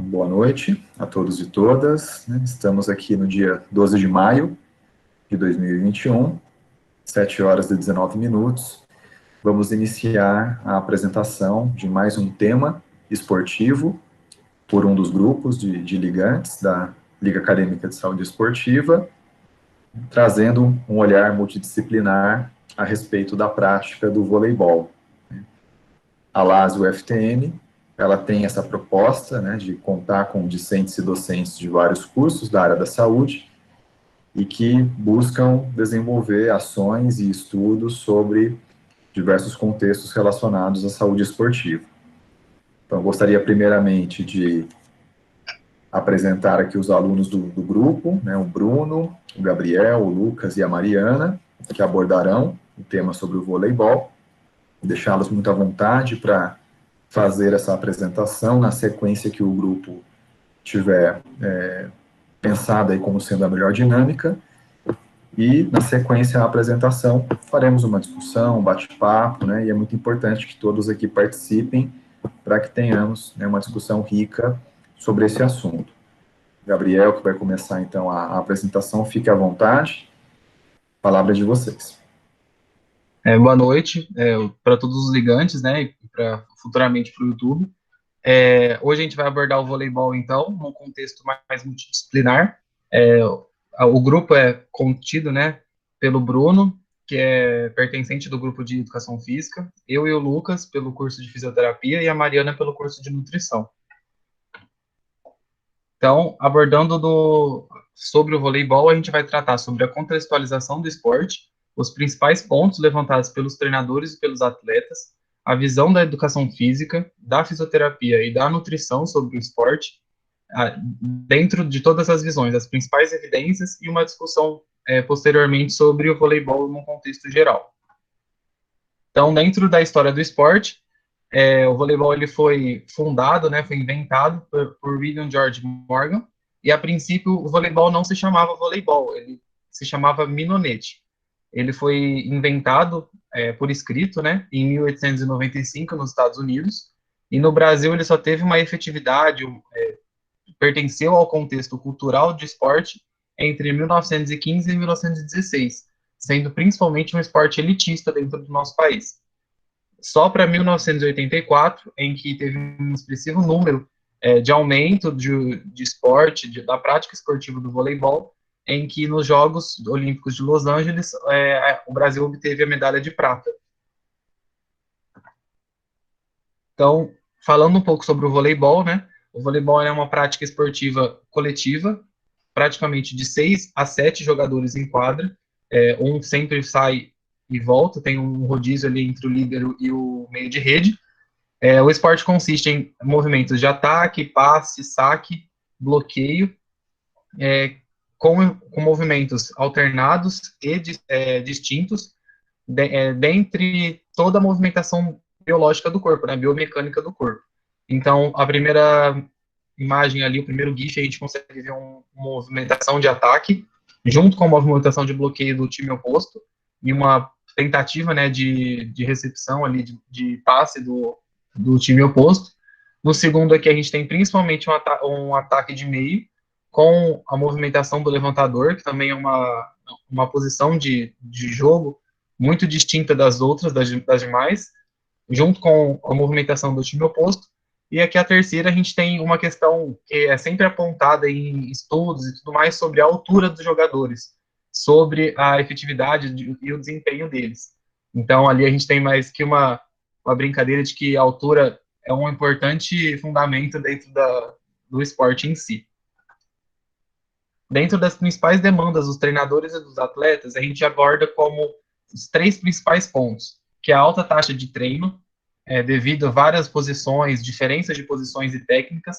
boa noite a todos e todas. Estamos aqui no dia 12 de maio de 2021, 7 horas e 19 minutos. Vamos iniciar a apresentação de mais um tema esportivo por um dos grupos de ligantes da Liga Acadêmica de Saúde Esportiva, trazendo um olhar multidisciplinar a respeito da prática do voleibol. A LAS-UFTM, ela tem essa proposta, de contar com discentes e docentes de vários cursos da área da saúde e que buscam desenvolver ações e estudos sobre diversos contextos relacionados à saúde esportiva. Então, eu gostaria primeiramente de apresentar aqui os alunos do grupo, o Bruno, o Gabriel, o Lucas e a Mariana, que abordarão o tema sobre o voleibol, deixá-los muito à vontade para fazer essa apresentação na sequência que o grupo tiver pensada aí como sendo a melhor dinâmica, e na sequência da apresentação faremos uma discussão, um bate-papo, e é muito importante que todos aqui participem para que tenhamos uma discussão rica sobre esse assunto. Gabriel, que vai começar então a apresentação, fique à vontade, palavra de vocês. Boa noite para todos os ligantes, e futuramente para o YouTube. Hoje a gente vai abordar o voleibol, então, num contexto mais multidisciplinar. O grupo é contido, pelo Bruno, que é pertencente do grupo de Educação Física, eu e o Lucas, pelo curso de Fisioterapia, e a Mariana, pelo curso de Nutrição. Então, abordando sobre o voleibol, a gente vai tratar sobre a contextualização do esporte, os principais pontos levantados pelos treinadores e pelos atletas, a visão da educação física, da fisioterapia e da nutrição sobre o esporte, dentro de todas as visões, as principais evidências e uma discussão posteriormente sobre o voleibol num contexto geral. Então, dentro da história do esporte, o voleibol ele foi fundado, foi inventado por William George Morgan, e a princípio o voleibol não se chamava voleibol, ele se chamava minonete. Ele foi inventado por escrito, em 1895 nos Estados Unidos, e no Brasil ele só teve uma efetividade, pertenceu ao contexto cultural de esporte entre 1915 e 1916, sendo principalmente um esporte elitista dentro do nosso país. Só para 1984, em que teve um expressivo número de aumento de esporte, da prática esportiva do voleibol, em que nos Jogos Olímpicos de Los Angeles, o Brasil obteve a medalha de prata. Então, falando um pouco sobre o voleibol, o voleibol é uma prática esportiva coletiva, praticamente de 6 a 7 jogadores em quadra, um sempre sai e volta, tem um rodízio ali entre o líbero e o meio de rede. O esporte consiste em movimentos de ataque, passe, saque, bloqueio, com movimentos alternados e distintos, dentre toda a movimentação biológica do corpo, biomecânica do corpo. Então, a primeira imagem ali, o primeiro GIF, a gente consegue ver uma movimentação de ataque, junto com a movimentação de bloqueio do time oposto, e uma tentativa de recepção ali, de passe do time oposto. No segundo aqui, a gente tem principalmente um ataque de meio, com a movimentação do levantador, que também é uma posição de jogo muito distinta das outras, das demais, junto com a movimentação do time oposto. E aqui a terceira, a gente tem uma questão que é sempre apontada em estudos e tudo mais sobre a altura dos jogadores, sobre a efetividade e o desempenho deles. Então, ali a gente tem mais que uma brincadeira de que a altura é um importante fundamento dentro do esporte em si. Dentro das principais demandas dos treinadores e dos atletas, a gente aborda como os 3 principais pontos, que é a alta taxa de treino, devido a várias posições, diferenças de posições e técnicas,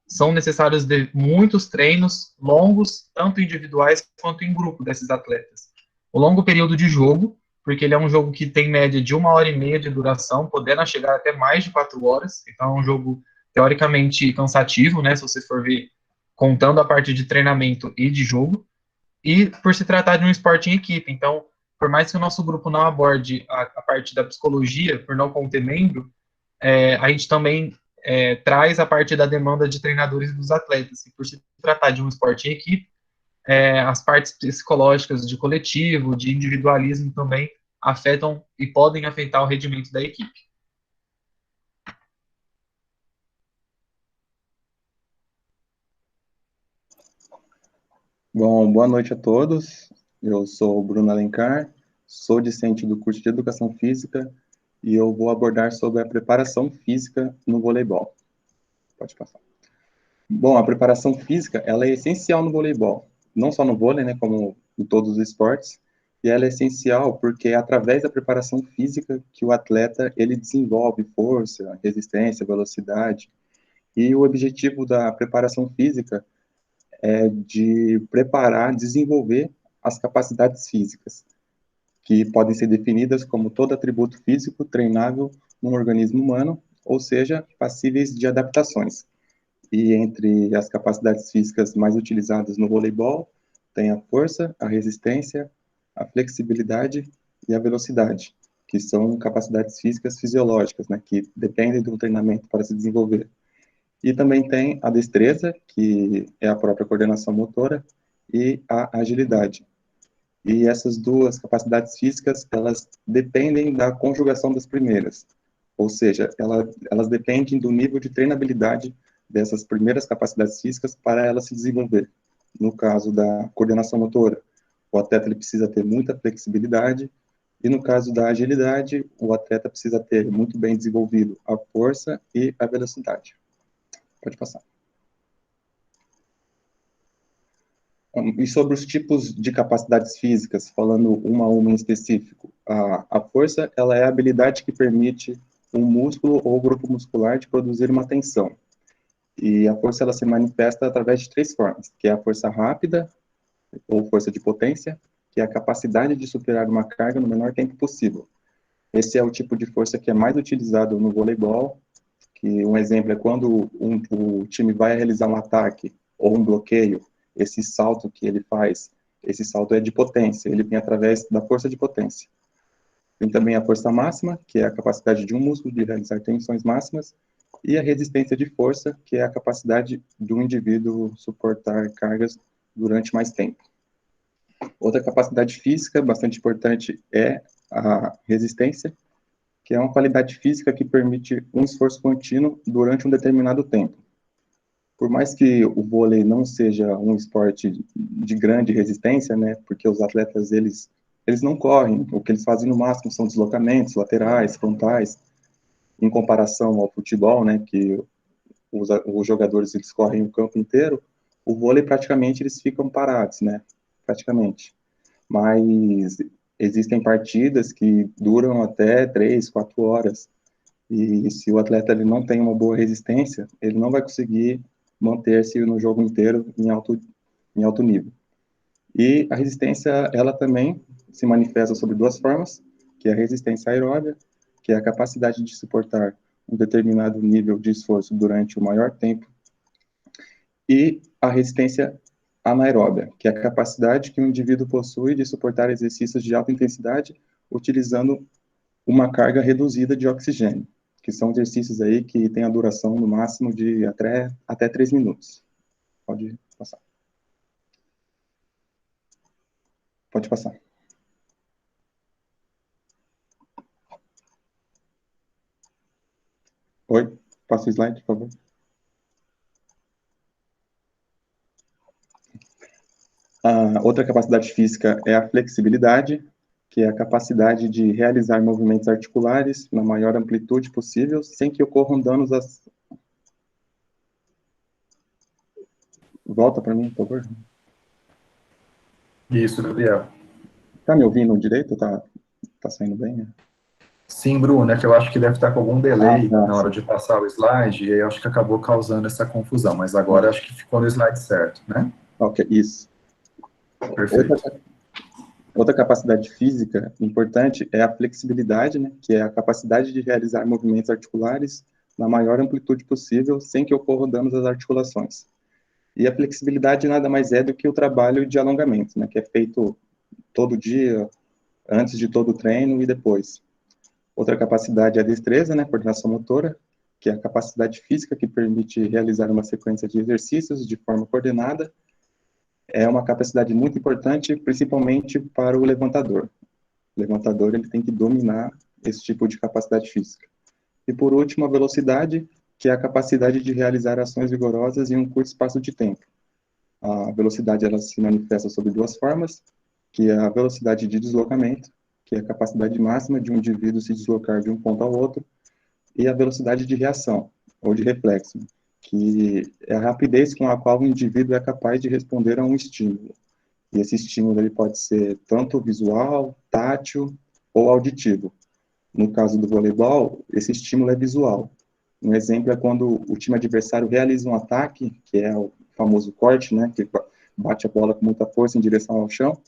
são necessários muitos treinos longos, tanto individuais quanto em grupo desses atletas. O longo período de jogo, porque ele é um jogo que tem média de 1h30 de duração, podendo chegar até mais de 4 horas, então é um jogo teoricamente cansativo, se você for ver, contando a parte de treinamento e de jogo, e por se tratar de um esporte em equipe. Então, por mais que o nosso grupo não aborde a parte da psicologia, por não conter membro, a gente também traz a partir da demanda de treinadores e dos atletas. E por se tratar de um esporte em equipe, as partes psicológicas de coletivo, de individualismo também afetam e podem afetar o rendimento da equipe. Bom, boa noite a todos. Eu sou o Bruno Alencar, sou discente do curso de Educação Física e eu vou abordar sobre a preparação física no voleibol. Pode passar. Bom, a preparação física, ela é essencial no voleibol, não só no vôlei, né, como em todos os esportes, e ela é essencial porque é através da preparação física que o atleta, ele desenvolve força, resistência, velocidade, e o objetivo da preparação física é de preparar, desenvolver as capacidades físicas, que podem ser definidas como todo atributo físico treinável num organismo humano, ou seja, passíveis de adaptações. E entre as capacidades físicas mais utilizadas no voleibol, tem a força, a resistência, a flexibilidade e a velocidade, que são capacidades físicas fisiológicas, né, que dependem do treinamento para se desenvolver. E também tem a destreza, que é a própria coordenação motora, e a agilidade. E essas duas capacidades físicas, elas dependem da conjugação das primeiras. Ou seja, elas dependem do nível de treinabilidade dessas primeiras capacidades físicas para elas se desenvolver. No caso da coordenação motora, o atleta ele precisa ter muita flexibilidade, e no caso da agilidade, o atleta precisa ter muito bem desenvolvido a força e a velocidade. Pode passar. E sobre os tipos de capacidades físicas, falando uma a uma em específico, a força, ela é a habilidade que permite um músculo ou grupo muscular de produzir uma tensão. E a força, ela se manifesta através de três formas, que é a força rápida, ou força de potência, que é a capacidade de superar uma carga no menor tempo possível. Esse é o tipo de força que é mais utilizado no voleibol, que um exemplo é quando o time vai realizar um ataque ou um bloqueio, esse salto que ele faz, esse salto é de potência, ele vem através da força de potência. Tem também a força máxima, que é a capacidade de um músculo de realizar tensões máximas, e a resistência de força, que é a capacidade do indivíduo suportar cargas durante mais tempo. Outra capacidade física bastante importante é a resistência, que é uma qualidade física que permite um esforço contínuo durante um determinado tempo. Por mais que o vôlei não seja um esporte de grande resistência, né, porque os atletas, eles não correm, o que eles fazem no máximo são deslocamentos laterais, frontais, em comparação ao futebol, né, que os jogadores, eles correm o campo inteiro, o vôlei praticamente eles ficam parados, né, praticamente. Mas existem partidas que duram até 3, 4 horas, e se o atleta ele não tem uma boa resistência, ele não vai conseguir manter-se no jogo inteiro em alto nível. E a resistência, ela também se manifesta sobre duas formas, que é a resistência aeróbia, que é a capacidade de suportar um determinado nível de esforço durante o maior tempo, e a resistência anaeróbia, que é a capacidade que o indivíduo possui de suportar exercícios de alta intensidade utilizando uma carga reduzida de oxigênio, que são exercícios aí que têm a duração no máximo de até 3 minutos. Pode passar. Pode passar. Oi, passa o slide, por favor. A outra capacidade física é a flexibilidade, que é a capacidade de realizar movimentos articulares na maior amplitude possível, sem que ocorram danos às... Volta para mim, por favor. Isso, Gabriel. Tá me ouvindo direito? Tá saindo bem? Né? Sim, Bruno, é que eu acho que deve estar com algum delay tá, na hora de passar o slide, e aí eu acho que acabou causando essa confusão, mas agora acho que ficou no slide certo, né? Ok, isso. Perfeito. Outra capacidade física importante é a flexibilidade, né, que é a capacidade de realizar movimentos articulares na maior amplitude possível, sem que ocorram danos às articulações. E a flexibilidade nada mais é do que o trabalho de alongamento, né, que é feito todo dia, antes de todo o treino e depois. Outra capacidade é a destreza, né, coordenação motora, que é a capacidade física que permite realizar uma sequência de exercícios de forma coordenada. É uma capacidade muito importante, principalmente para o levantador. O levantador ele tem que dominar esse tipo de capacidade física. E por último, a velocidade, que é a capacidade de realizar ações vigorosas em um curto espaço de tempo. A velocidade ela se manifesta sob duas formas, que é a velocidade de deslocamento, que é a capacidade máxima de um indivíduo se deslocar de um ponto ao outro, e a velocidade de reação, ou de reflexo, que é a rapidez com a qual o indivíduo é capaz de responder a um estímulo. E esse estímulo ele pode ser tanto visual, tátil ou auditivo. No caso do voleibol, esse estímulo é visual. Um exemplo é quando o time adversário realiza um ataque, que é o famoso corte, né, que bate a bola com muita força em direção ao chão.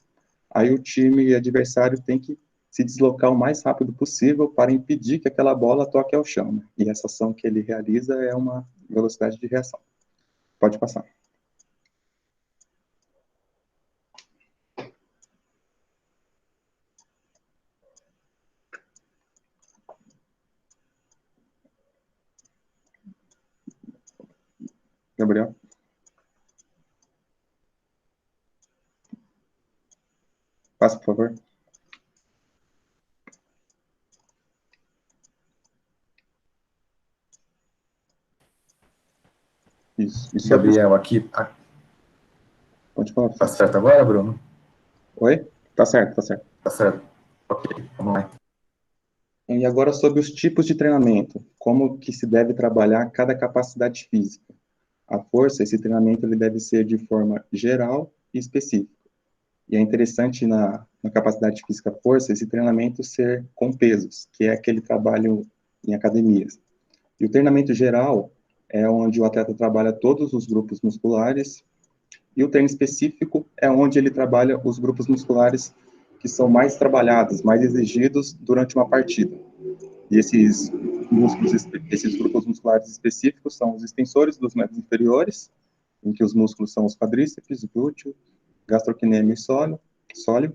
Aí o time adversário tem que se deslocar o mais rápido possível para impedir que aquela bola toque ao chão, né? E essa ação que ele realiza é uma velocidade de reação. Pode passar. Gabriel? Passa, por favor. Isso Gabriel, aqui. Pode falar. Tá certo agora, Bruno? Oi? Tá certo, tá certo. Tá certo. Ok, vamos lá. E agora sobre os tipos de treinamento, como que se deve trabalhar cada capacidade física. A força, esse treinamento ele deve ser de forma geral e específica. E é interessante na capacidade física força, esse treinamento ser com pesos, que é aquele trabalho em academias. E o treinamento geral é onde o atleta trabalha todos os grupos musculares, e o treino específico é onde ele trabalha os grupos musculares que são mais trabalhados, mais exigidos durante uma partida. E esses grupos musculares específicos são os extensores dos membros inferiores, em que os músculos são os quadríceps, glúteo, gastrocnêmio e sóleo.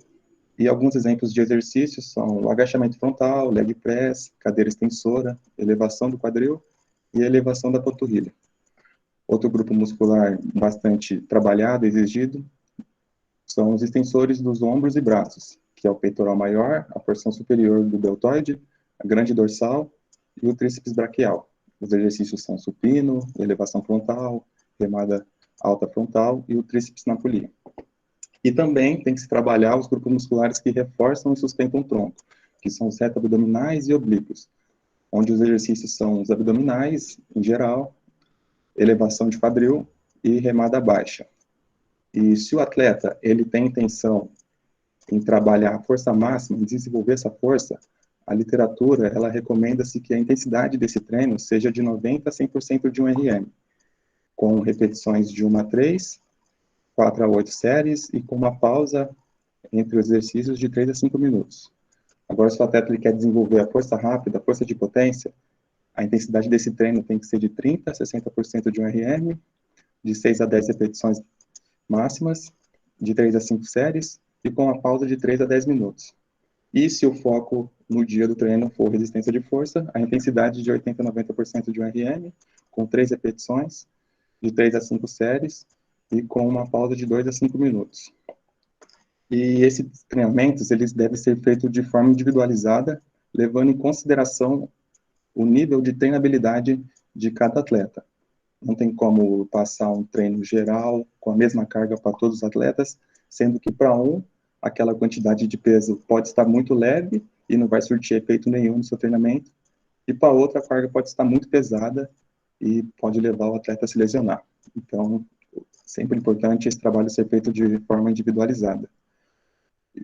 E alguns exemplos de exercícios são o agachamento frontal, leg press, cadeira extensora, elevação do quadril e elevação da panturrilha. Outro grupo muscular bastante trabalhado, exigido, são os extensores dos ombros e braços, que é o peitoral maior, a porção superior do deltoide, a grande dorsal e o tríceps braquial. Os exercícios são supino, elevação frontal, remada alta frontal e o tríceps na polia. E também tem que se trabalhar os grupos musculares que reforçam e sustentam o tronco, que são os reto-abdominais e oblíquos, onde os exercícios são os abdominais, em geral, elevação de quadril e remada baixa. E se o atleta ele tem intenção em trabalhar a força máxima, em desenvolver essa força, a literatura ela recomenda-se que a intensidade desse treino seja de 90 a 100% de um RM, com repetições de 1 a 3, 4 a 8 séries e com uma pausa entre os exercícios de 3 a 5 minutos. Agora, se o atleta ele quer desenvolver a força rápida, a força de potência, a intensidade desse treino tem que ser de 30 a 60% de um RM, de 6 a 10 repetições máximas, de 3 a 5 séries e com a pausa de 3 a 10 minutos. E se o foco no dia do treino for resistência de força, a intensidade de 80 a 90% de um RM, com 3 repetições, de 3 a 5 séries e com uma pausa de 2 a 5 minutos. E esses treinamentos, eles devem ser feitos de forma individualizada, levando em consideração o nível de treinabilidade de cada atleta. Não tem como passar um treino geral com a mesma carga para todos os atletas, sendo que para um, aquela quantidade de peso pode estar muito leve e não vai surtir efeito nenhum no seu treinamento, e para outra, a carga pode estar muito pesada e pode levar o atleta a se lesionar. Então, sempre importante esse trabalho ser feito de forma individualizada.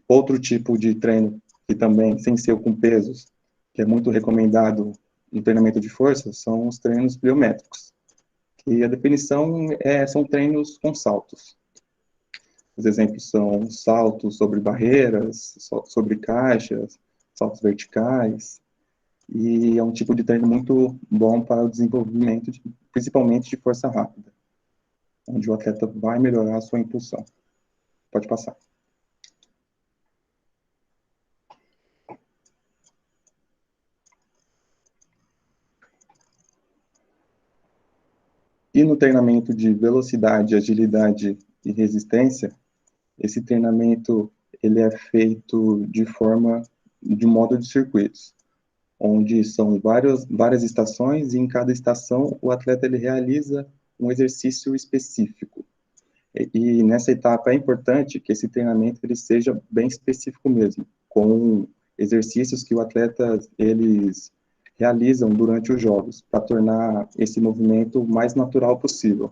Outro tipo de treino que também, sem ser com pesos, que é muito recomendado no treinamento de força, são os treinos pliométricos. E a definição são treinos com saltos. Os exemplos são saltos sobre barreiras, sobre caixas, saltos verticais, e é um tipo de treino muito bom para o desenvolvimento, principalmente de força rápida, onde o atleta vai melhorar a sua impulsão. Pode passar. E no treinamento de velocidade, agilidade e resistência, esse treinamento ele é feito de modo de circuitos, onde são várias estações e em cada estação o atleta ele realiza um exercício específico. E nessa etapa é importante que esse treinamento ele seja bem específico mesmo, com exercícios que o atleta eles realizam durante os jogos, para tornar esse movimento o mais natural possível.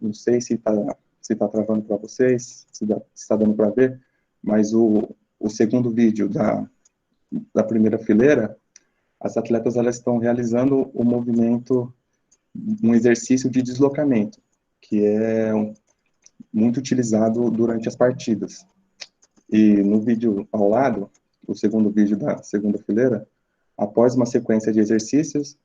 Não sei se tá travando para vocês, se está dando para ver, mas o segundo vídeo da primeira fileira, as atletas elas estão realizando o movimento, um exercício de deslocamento, que é muito utilizado durante as partidas. E no vídeo ao lado, o segundo vídeo da segunda fileira, após uma sequência de exercícios,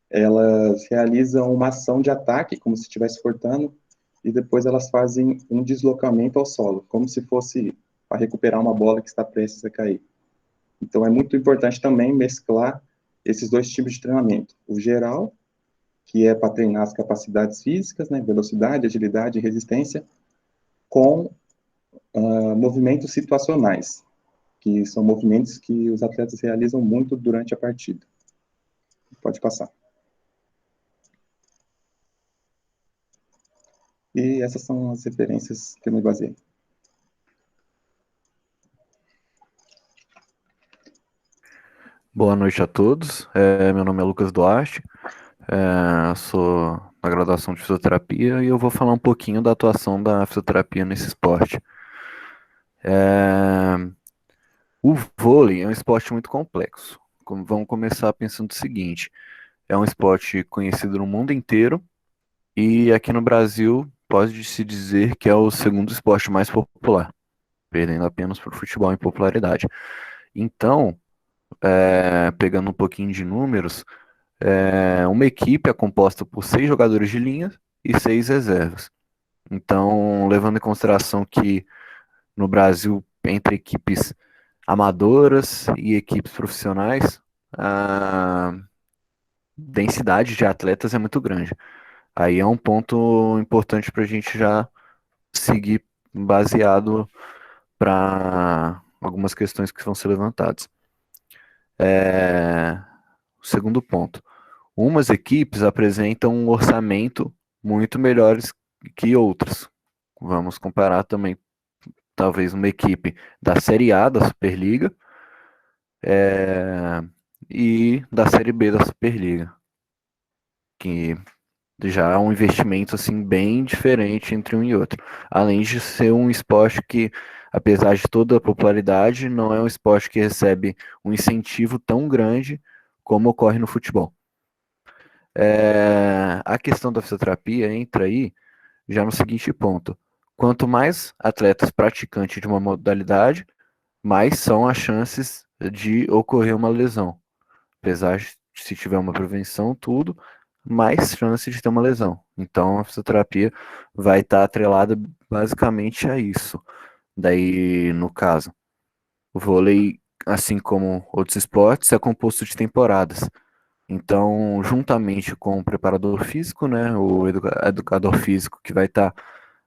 elas realizam uma ação de ataque, como se estivesse cortando, e depois elas fazem um deslocamento ao solo, como se fosse para recuperar uma bola que está prestes a cair. Então, é muito importante também mesclar esses dois tipos de treinamento. O geral, que é para treinar as capacidades físicas, né, velocidade, agilidade e resistência, com movimentos situacionais, que são movimentos que os atletas realizam muito durante a partida. Pode passar. E essas são as referências que eu me baseei. Boa noite a todos. Meu nome é Lucas Duarte. Sou da graduação de fisioterapia e eu vou falar um pouquinho da atuação da fisioterapia nesse esporte. O vôlei é um esporte muito complexo. Vamos começar pensando o seguinte: é um esporte conhecido no mundo inteiro e aqui no Brasil pode-se dizer que é o segundo esporte mais popular, perdendo apenas para o futebol em popularidade. Então, pegando um pouquinho de números, uma equipe é composta por 6 jogadores de linha e 6 reservas. Então, levando em consideração que no Brasil, entre equipes amadoras e equipes profissionais, a densidade de atletas é muito grande. Aí é um ponto importante para a gente já seguir baseado para algumas questões que vão ser levantadas. O segundo ponto. Umas equipes apresentam um orçamento muito melhores que outras. Vamos comparar também, talvez, uma equipe da Série A da Superliga e da Série B da Superliga, que já é um investimento assim bem diferente entre um e outro. Além de ser um esporte que, apesar de toda a popularidade, não é um esporte que recebe um incentivo tão grande como ocorre no futebol. A questão da fisioterapia entra aí já no seguinte ponto: quanto mais atletas praticantes de uma modalidade, mais são as chances de ocorrer uma lesão. Apesar de, se tiver uma prevenção, tudo, mais chance de ter uma lesão. Então a fisioterapia vai estar atrelada basicamente a isso. Daí, no caso, o vôlei, assim como outros esportes, é composto de temporadas. Então, juntamente com o preparador físico, né, o educador físico que vai estar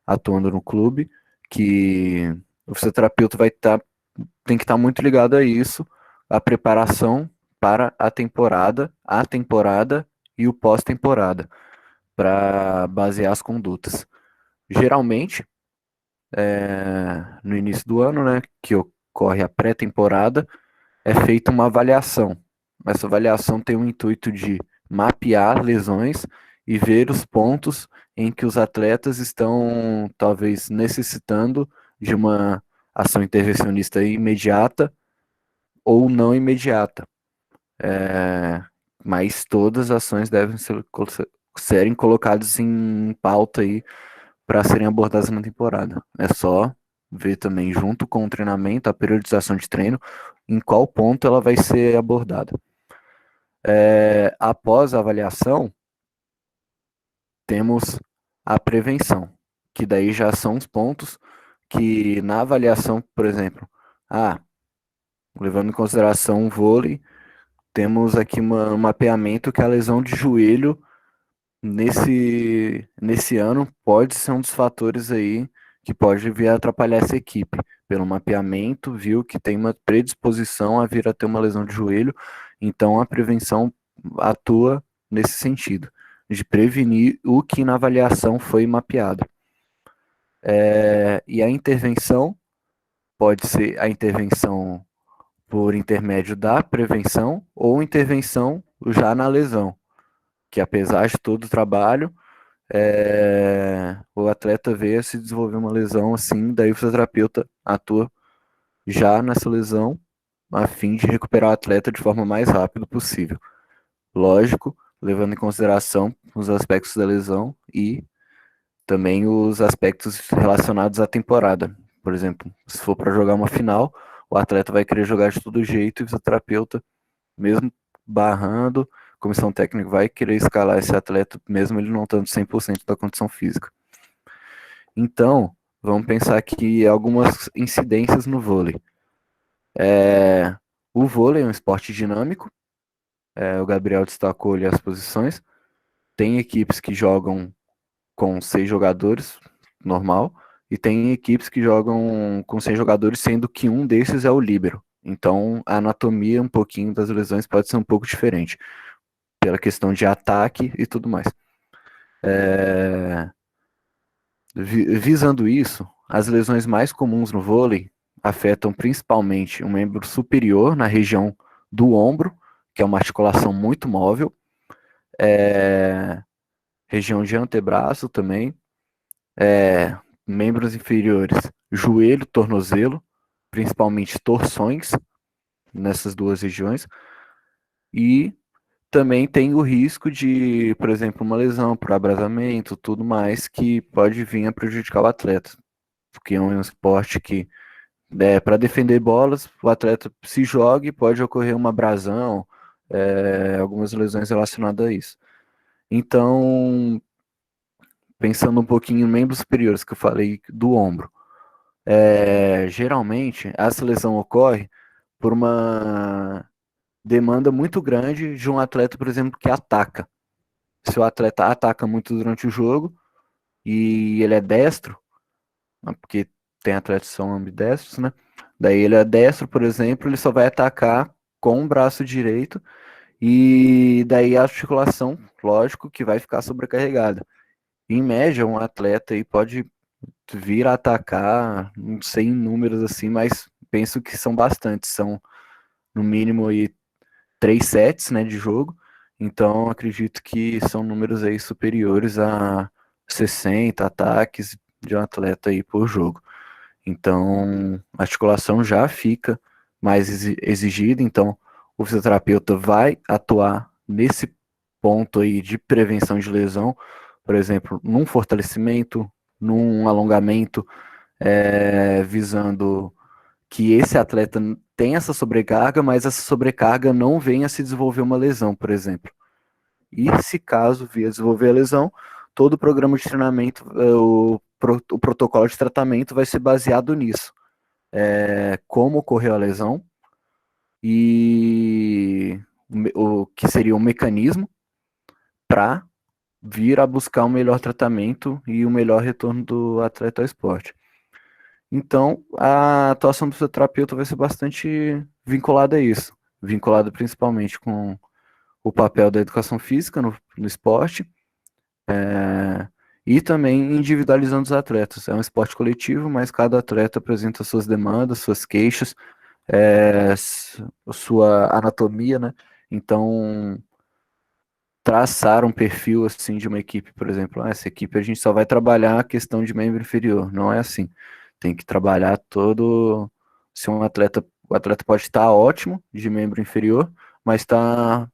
atuando no clube, que o fisioterapeuta tem que estar muito ligado a isso, a preparação para a temporada e o pós-temporada, para basear as condutas. Geralmente, no início do ano, né, que ocorre a pré-temporada, é feita uma avaliação. Essa avaliação tem o intuito de mapear lesões e ver os pontos em que os atletas estão, talvez, necessitando de uma ação intervencionista imediata ou não imediata. Mas todas as ações devem serem colocadas em pauta aí para serem abordadas na temporada. É só ver também, junto com o treinamento, a periodização de treino, em qual ponto ela vai ser abordada. Após a avaliação, temos a prevenção, que daí já são os pontos que na avaliação, por exemplo, levando em consideração o vôlei, temos aqui um mapeamento que é a lesão de joelho nesse ano pode ser um dos fatores aí que pode vir a atrapalhar essa equipe. Pelo mapeamento, viu que tem uma predisposição a vir a ter uma lesão de joelho, então a prevenção atua nesse sentido, de prevenir o que na avaliação foi mapeado. E a intervenção pode ser a intervenção por intermédio da prevenção ou intervenção já na lesão, que apesar de todo o trabalho, o atleta veio a se desenvolver uma lesão assim, daí o fisioterapeuta atua já nessa lesão a fim de recuperar o atleta de forma mais rápida possível. Lógico, levando em consideração os aspectos da lesão e também os aspectos relacionados à temporada. Por exemplo, se for para jogar uma final, o atleta vai querer jogar de todo jeito e o fisioterapeuta, mesmo barrando, a comissão técnica vai querer escalar esse atleta, mesmo ele não estando 100% da condição física. Então, vamos pensar aqui algumas incidências no vôlei. O vôlei é um esporte dinâmico, o Gabriel destacou ali as posições. Tem equipes que jogam com 6 jogadores, normal, e tem equipes que jogam com 6 jogadores, sendo que um desses é o líbero. Então, a anatomia um pouquinho das lesões pode ser um pouco diferente, pela questão de ataque e tudo mais. Visando isso, as lesões mais comuns no vôlei afetam principalmente o membro superior, na região do ombro, que é uma articulação muito móvel, região de antebraço também, membros inferiores, joelho, tornozelo, principalmente torções nessas duas regiões, e também tem o risco de, por exemplo, uma lesão por abrasamento, tudo mais, que pode vir a prejudicar o atleta, porque é um esporte que, para defender bolas, o atleta se joga e pode ocorrer uma abrasão, algumas lesões relacionadas a isso. Então, pensando um pouquinho em membros superiores, que eu falei do ombro, geralmente essa lesão ocorre por uma demanda muito grande de um atleta, por exemplo, que ataca. Se o atleta ataca muito durante o jogo e ele é destro, porque tem atletas que são ambidestros, né? Daí ele é destro, por exemplo, ele só vai atacar com o braço direito e daí a articulação, lógico, que vai ficar sobrecarregada. Em média, um atleta aí pode vir a atacar, não sei em números assim, mas penso que são bastantes, são no mínimo aí 3 sets, né, de jogo, então acredito que são números aí superiores a 60 ataques de um atleta aí por jogo. Então, a articulação já fica mais exigida, então o fisioterapeuta vai atuar nesse ponto aí de prevenção de lesão, por exemplo, num fortalecimento, num alongamento, visando que esse atleta tem essa sobrecarga, mas essa sobrecarga não venha a se desenvolver uma lesão, por exemplo. E se caso vier a desenvolver a lesão, todo o programa de treinamento, o protocolo de tratamento vai ser baseado nisso. Como ocorreu a lesão e o que seria um mecanismo para vir a buscar um melhor tratamento e o melhor retorno do atleta ao esporte. Então, a atuação do fisioterapeuta vai ser bastante vinculada a isso, vinculada principalmente com o papel da educação física no esporte, e também individualizando os atletas. É um esporte coletivo, mas cada atleta apresenta suas demandas, suas queixas, sua anatomia, né? Então, traçar um perfil assim de uma equipe, por exemplo, essa equipe a gente só vai trabalhar a questão de membro inferior, não é assim. Tem que trabalhar todo. Se o atleta pode estar ótimo de membro inferior, mas está,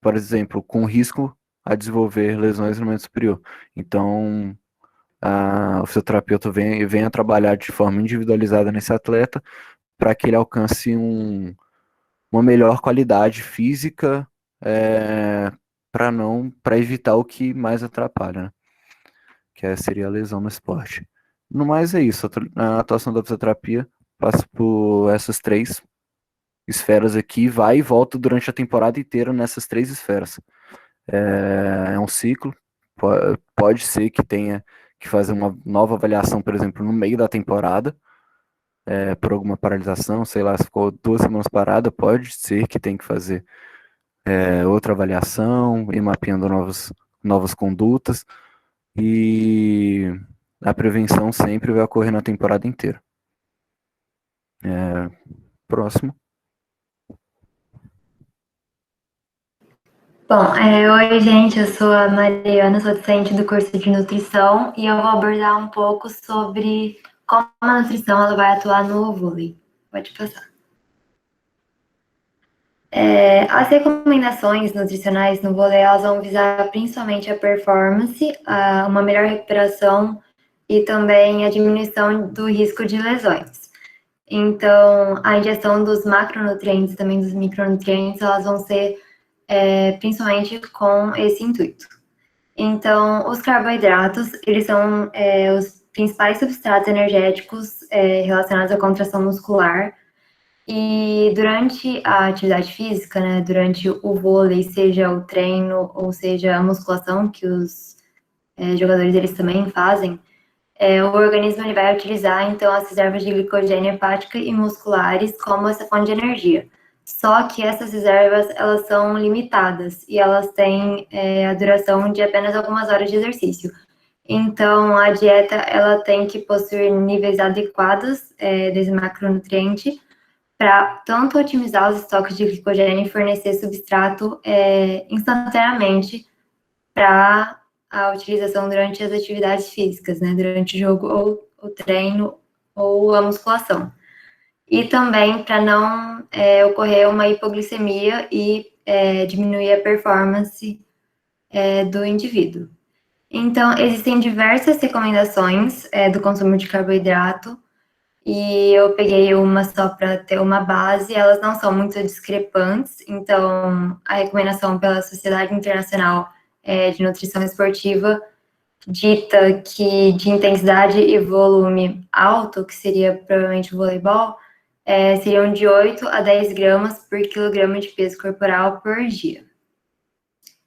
por exemplo, com risco a desenvolver lesões no membro superior. Então, o fisioterapeuta vem a trabalhar de forma individualizada nesse atleta para que ele alcance uma melhor qualidade física, para evitar o que mais atrapalha, né? Que seria a lesão no esporte. No mais é isso, a atuação da fisioterapia passa por essas 3 esferas aqui, vai e volta durante a temporada inteira nessas 3 esferas. É um ciclo, Pode ser que tenha que fazer uma nova avaliação, por exemplo, no meio da temporada, por alguma paralisação, sei lá, se ficou 2 semanas parada, pode ser que tenha que fazer outra avaliação e mapeando novas condutas, e a prevenção sempre vai ocorrer na temporada inteira. Próximo. Bom, oi gente, eu sou a Mariana, sou docente do curso de nutrição e eu vou abordar um pouco sobre como a nutrição ela vai atuar no vôlei. Pode passar. As recomendações nutricionais no vôlei, elas vão visar principalmente a performance, uma melhor recuperação e também a diminuição do risco de lesões. Então, a ingestão dos macronutrientes e também dos micronutrientes, elas vão ser principalmente com esse intuito. Então, os carboidratos, eles são os principais substratos energéticos relacionados à contração muscular. E durante a atividade física, né, durante o vôlei, seja o treino ou seja a musculação, que os jogadores eles também fazem, o organismo ele vai utilizar, então, as reservas de glicogênio hepática e musculares como essa fonte de energia. Só que essas reservas, elas são limitadas e elas têm a duração de apenas algumas horas de exercício. Então, a dieta, ela tem que possuir níveis adequados desse macronutriente para tanto otimizar os estoques de glicogênio e fornecer substrato instantaneamente para a utilização durante as atividades físicas, né, durante o jogo ou o treino ou a musculação. E também para não ocorrer uma hipoglicemia e diminuir a performance do indivíduo. Então, existem diversas recomendações do consumo de carboidrato, e eu peguei uma só para ter uma base, elas não são muito discrepantes, então a recomendação pela Sociedade Internacional de Nutrição Esportiva dita que de intensidade e volume alto, que seria provavelmente o voleibol, seriam de 8 a 10 gramas por quilograma de peso corporal por dia.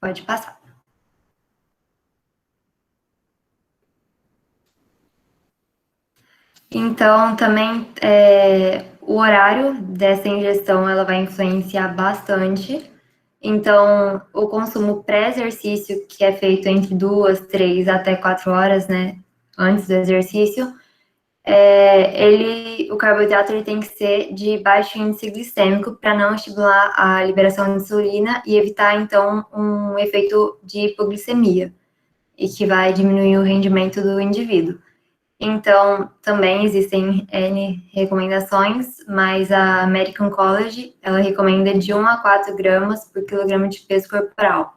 Pode passar. Então, também o horário dessa ingestão ela vai influenciar bastante. Então, o consumo pré-exercício, que é feito entre 2, 3 até 4 horas, né, antes do exercício, o carboidrato ele tem que ser de baixo índice glicêmico para não estimular a liberação de insulina e evitar, então, um efeito de hipoglicemia, e que vai diminuir o rendimento do indivíduo. Então, também existem N recomendações, mas a American College, ela recomenda de 1 a 4 gramas por quilograma de peso corporal,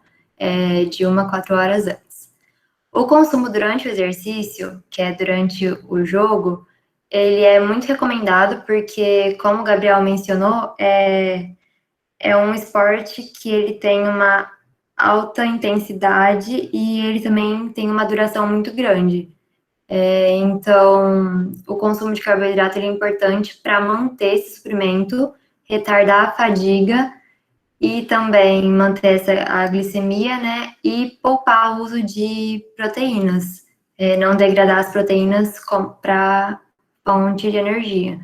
de 1 a 4 horas antes. O consumo durante o exercício, que é durante o jogo, ele é muito recomendado porque, como o Gabriel mencionou, é um esporte que ele tem uma alta intensidade e ele também tem uma duração muito grande. Então, o consumo de carboidrato ele é importante para manter esse suprimento, retardar a fadiga e também manter a glicemia, né? E poupar o uso de proteínas, não degradar as proteínas para fonte de energia.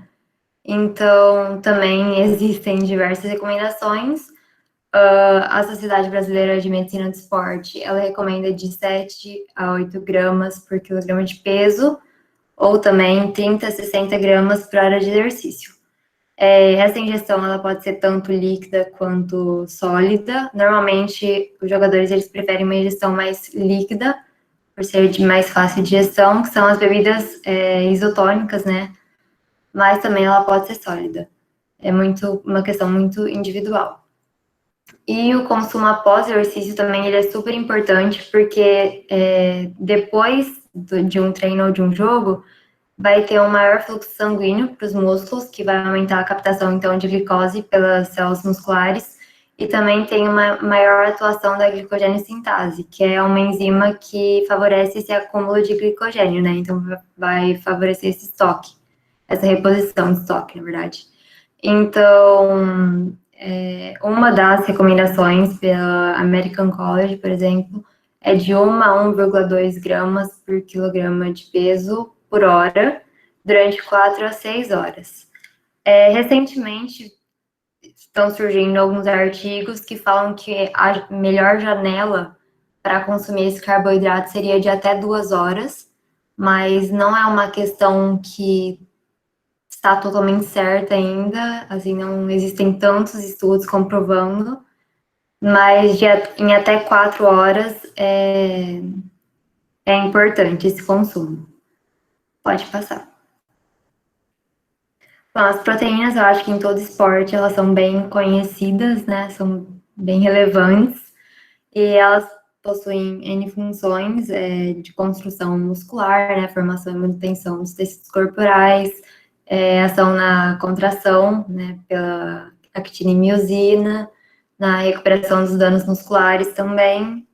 Então, também existem diversas recomendações. A Sociedade Brasileira de Medicina do Esporte, ela recomenda de 7 a 8 gramas por quilograma de peso, ou também 30 a 60 gramas por hora de exercício. Essa ingestão, ela pode ser tanto líquida quanto sólida. Normalmente, os jogadores, eles preferem uma ingestão mais líquida, por ser de mais fácil digestão, que são as bebidas isotônicas, né? Mas também ela pode ser sólida. É uma questão muito individual. E o consumo após o exercício também ele é super importante, porque depois de um treino ou de um jogo, vai ter um maior fluxo sanguíneo para os músculos, que vai aumentar a captação, então, de glicose pelas células musculares, e também tem uma maior atuação da glicogênio sintase, que é uma enzima que favorece esse acúmulo de glicogênio, né? Então, vai favorecer esse estoque, essa reposição de estoque, na verdade. Então, uma das recomendações pela American College, por exemplo, é de 1 a 1,2 gramas por quilograma de peso por hora, durante 4 a 6 horas. Recentemente, estão surgindo alguns artigos que falam que a melhor janela para consumir esse carboidrato seria de até 2 horas, mas não é uma questão que está totalmente certa ainda, assim, não existem tantos estudos comprovando, mas em até 4 horas é importante esse consumo. Pode passar. Bom, as proteínas, eu acho que em todo esporte elas são bem conhecidas, né? São bem relevantes e elas possuem N funções de construção muscular, né? Formação e manutenção dos tecidos corporais, ação na contração, né? Pela actina e miosina, na recuperação dos danos musculares também.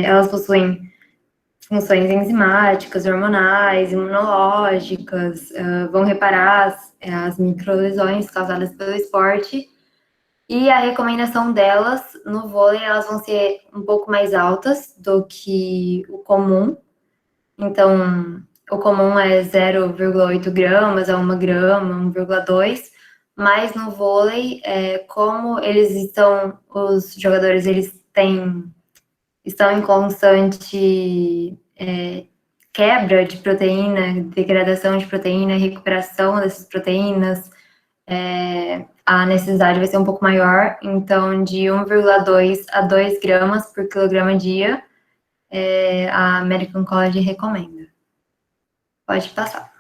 Elas possuem funções enzimáticas, hormonais, imunológicas, vão reparar as microlesões causadas pelo esporte, e a recomendação delas no vôlei, elas vão ser um pouco mais altas do que o comum. Então, o comum é 0,8 gramas a 1 grama, 1,2, mas no vôlei, como os jogadores, estão em constante quebra de proteína, degradação de proteína, recuperação dessas proteínas, a necessidade vai ser um pouco maior, então de 1,2 a 2 gramas por quilograma dia, a American College recomenda. Pode passar.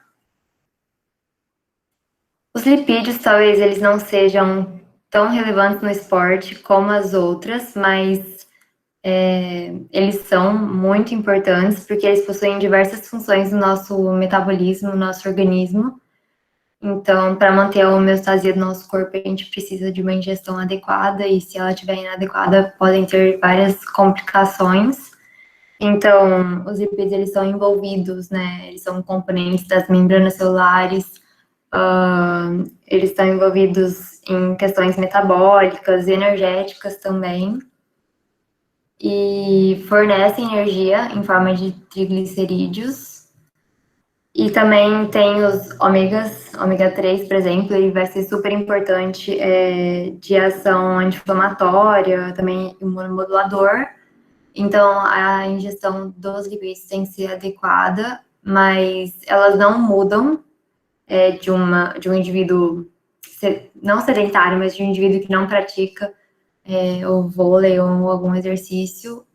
Os lipídios, talvez eles não sejam tão relevantes no esporte como as outras, mas eles são muito importantes porque eles possuem diversas funções no nosso metabolismo, no nosso organismo. Então, para manter a homeostasia do nosso corpo, a gente precisa de uma ingestão adequada, e se ela estiver inadequada, podem ter várias complicações. Então, os lipídios, eles são envolvidos, né, eles são componentes das membranas celulares, eles estão envolvidos em questões metabólicas e energéticas também, e fornecem energia em forma de triglicerídeos. E também tem os ômega 3, por exemplo, ele vai ser super importante de ação anti-inflamatória, também imunomodulador. Então, a ingestão dos lipídios tem que ser adequada, mas elas não mudam de um indivíduo não sedentário, mas de um indivíduo que não pratica o vôlei ou algum exercício.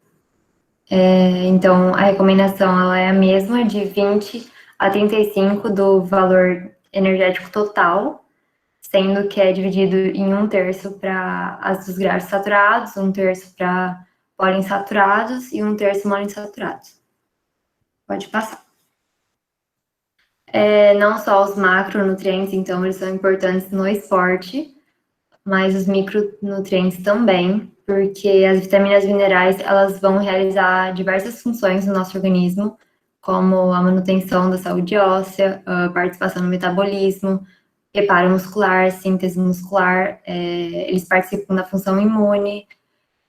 Então, a recomendação ela é a mesma, de 20 a 35 do valor energético total, sendo que é dividido em 1/3 para ácidos graxos saturados, 1/3 para poliinsaturados e 1/3 monoinsaturados. Pode passar. Não só os macronutrientes, então, eles são importantes no esporte, mas os micronutrientes também, porque as vitaminas e minerais, elas vão realizar diversas funções no nosso organismo, como a manutenção da saúde óssea, a participação no metabolismo, reparo muscular, síntese muscular, eles participam da função imune,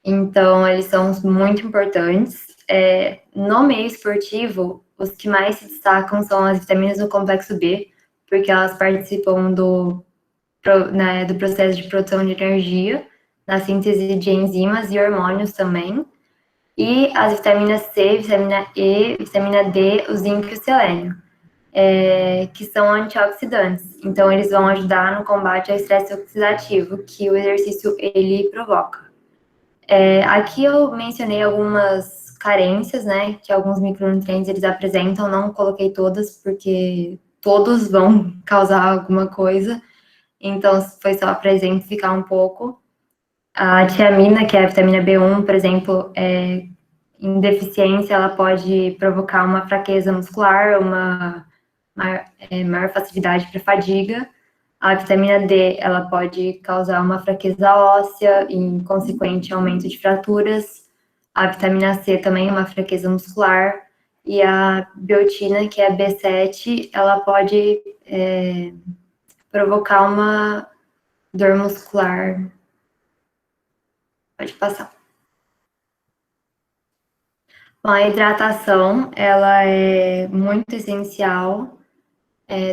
então eles são muito importantes. No meio esportivo, os que mais se destacam são as vitaminas do complexo B, porque elas participam do processo de produção de energia, na síntese de enzimas e hormônios também, e as vitaminas C, vitamina E, vitamina D, o zinco e o selênio, que são antioxidantes. Então, eles vão ajudar no combate ao estresse oxidativo que o exercício ele provoca. Aqui eu mencionei algumas carências, né, que alguns micronutrientes eles apresentam, não coloquei todas, porque todos vão causar alguma coisa, então foi só para exemplificar um pouco. A tiamina, que é a vitamina B1, por exemplo, em deficiência, ela pode provocar uma fraqueza muscular, uma maior facilidade para fadiga. A vitamina D, ela pode causar uma fraqueza óssea e, consequente, aumento de fraturas. A vitamina C também, uma fraqueza muscular. E a biotina, que é a B7, ela pode provocar uma dor muscular. Pode passar. Bom, a hidratação, ela é muito essencial,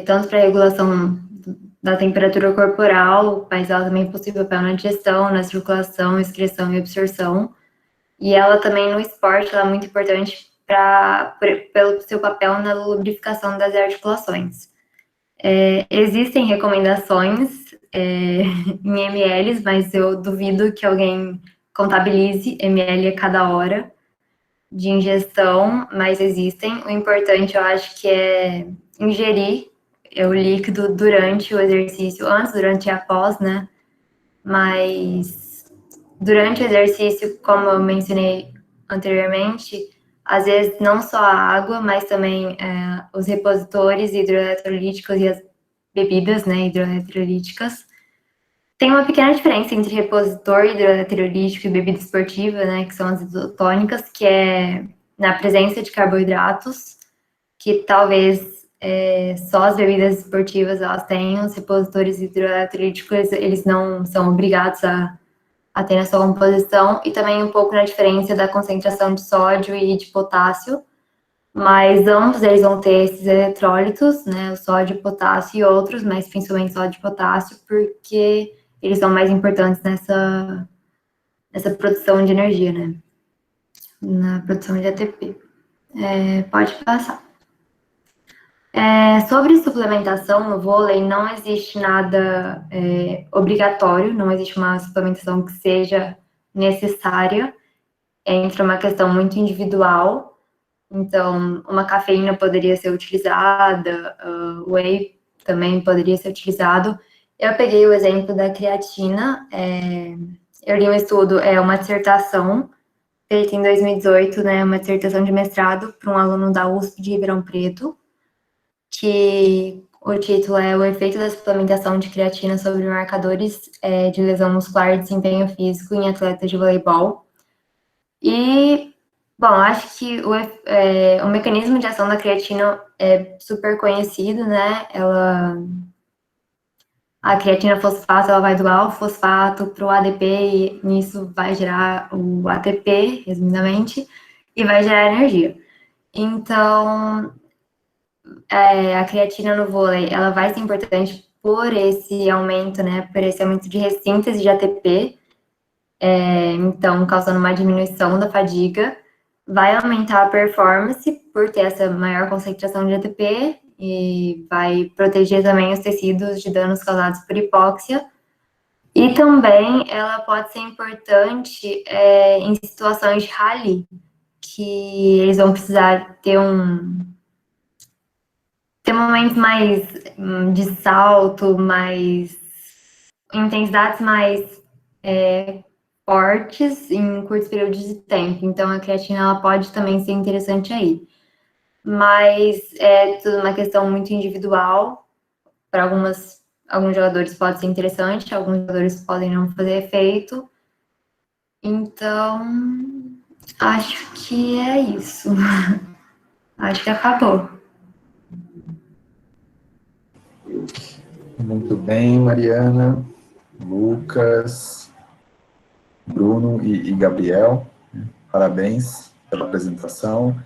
tanto para a regulação da temperatura corporal, mas ela também possui papel na digestão, na circulação, excreção e absorção. E ela também no esporte, ela é muito importante pelo seu papel na lubrificação das articulações. Existem recomendações em ml, mas eu duvido que alguém contabilize ml a cada hora de ingestão, mas existem. O importante, eu acho que é ingerir o líquido durante o exercício, antes, durante e após, né? Mas durante o exercício, como eu mencionei anteriormente, às vezes não só a água, mas também os repositores hidroeletrolíticos e as bebidas, né, hidroeletrolíticas. Tem uma pequena diferença entre repositor hidroeletrolítico e bebida esportiva, né, que são as isotônicas, que é na presença de carboidratos, que talvez só as bebidas esportivas elas tenham. Os repositores hidroeletrolíticos, eles não são obrigados a ter na sua composição, e também um pouco na diferença da concentração de sódio e de potássio, mas ambos eles vão ter esses eletrólitos, né, o sódio, o potássio e outros, mas principalmente sódio e potássio, porque eles são mais importantes nessa produção de energia, né, na produção de ATP. Pode passar. Sobre suplementação no vôlei, não existe nada obrigatório, não existe uma suplementação que seja necessária, entra uma questão muito individual. Então, uma cafeína poderia ser utilizada, whey também poderia ser utilizado. Eu peguei o exemplo da creatina, eu li um estudo, uma dissertação feita em 2018, né, uma dissertação de mestrado para um aluno da USP de Ribeirão Preto, que o título é O efeito da suplementação de creatina sobre marcadores de lesão muscular e desempenho físico em atletas de voleibol. E, bom, acho que o mecanismo de ação da creatina é super conhecido, né? A creatina fosfato, ela vai doar o fosfato para o ADP e nisso vai gerar o ATP, resumidamente, e vai gerar energia. Então, a creatina no vôlei, ela vai ser importante por esse aumento, né? Por esse aumento de ressíntese de ATP, então, causando uma diminuição da fadiga, vai aumentar a performance por ter essa maior concentração de ATP e vai proteger também os tecidos de danos causados por hipóxia. E também ela pode ser importante em situações de rally, que eles vão precisar ter momentos mais de salto, intensidades mais fortes em curtos períodos de tempo. Então, a creatina ela pode também ser interessante aí. Mas é tudo uma questão muito individual. Para alguns jogadores pode ser interessante, alguns jogadores podem não fazer efeito. Então, acho que é isso. Acho que acabou. Muito bem, Mariana, Lucas, Bruno e Gabriel. Parabéns pela apresentação.